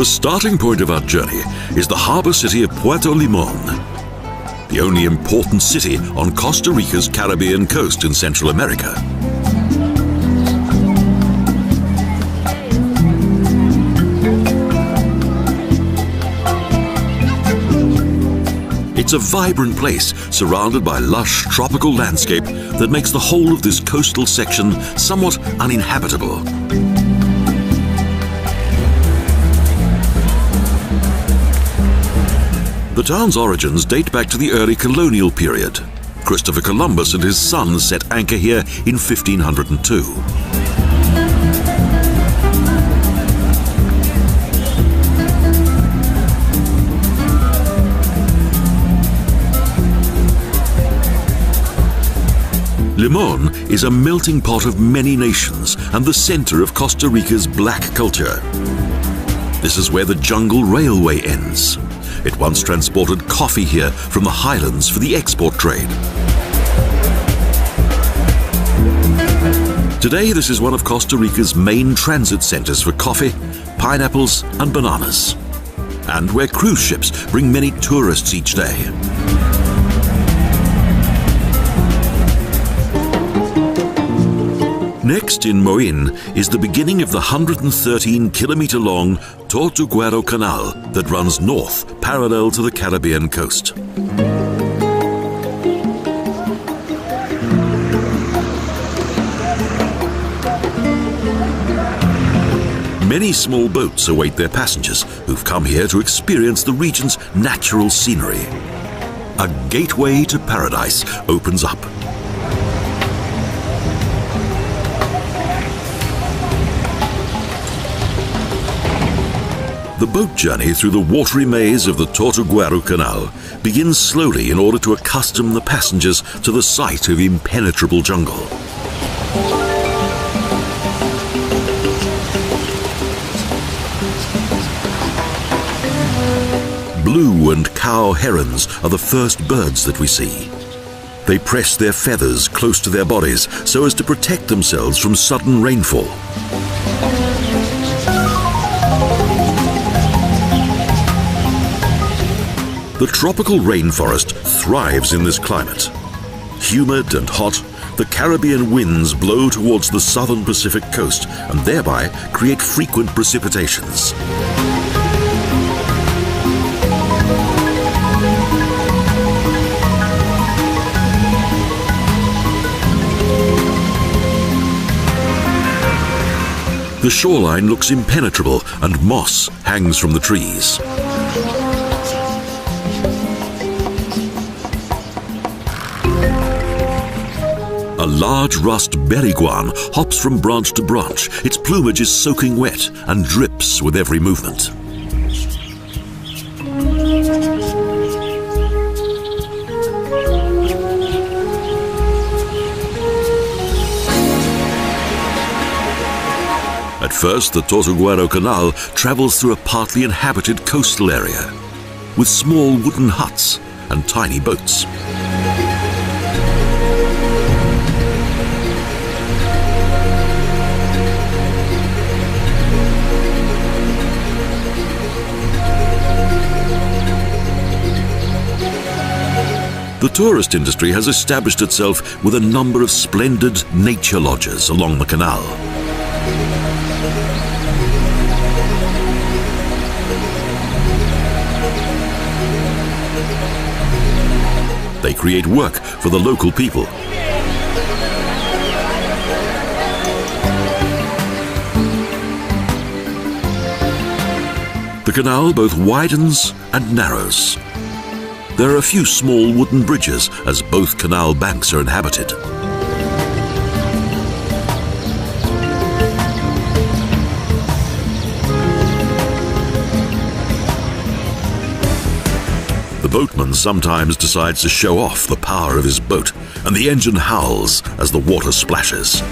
The starting point of our journey is the harbour city of Puerto Limón, the only important city on Costa Rica's Caribbean coast in Central America. It's a vibrant place surrounded by lush tropical landscape that makes the whole of this coastal section somewhat uninhabitable. The town's origins date back to the early colonial period. Christopher Columbus and his sons set anchor here in 1502. Limón is a melting pot of many nations and the center of Costa Rica's black culture. This is where the jungle railway ends. It once transported coffee here from the highlands for the export trade. Today, this is one of Costa Rica's main transit centers for coffee, pineapples, and bananas, and where cruise ships bring many tourists each day. Next in Moín is the beginning of the 113-kilometer-long Tortuguero Canal that runs north parallel to the Caribbean coast. Many small boats await their passengers who've come here to experience the region's natural scenery. A gateway to paradise opens up. The boat journey through the watery maze of the Tortuguero Canal begins slowly in order to accustom the passengers to the sight of impenetrable jungle. Blue and cow herons are the first birds that we see. They press their feathers close to their bodies so as to protect themselves from sudden rainfall. The tropical rainforest thrives in this climate. Humid and hot, the Caribbean winds blow towards the southern Pacific coast and thereby create frequent precipitations. The shoreline looks impenetrable and moss hangs from the trees. A large rust beriguan hops from branch to branch. Its plumage is soaking wet and drips with every movement. At first, the Tortuguero Canal travels through a partly inhabited coastal area with small wooden huts and tiny boats. The tourist industry has established itself with a number of splendid nature lodges along the canal. They create work for the local people. The canal both widens and narrows. There are a few small wooden bridges as both canal banks are inhabited. The boatman sometimes decides to show off the power of his boat, and the engine howls as the water splashes.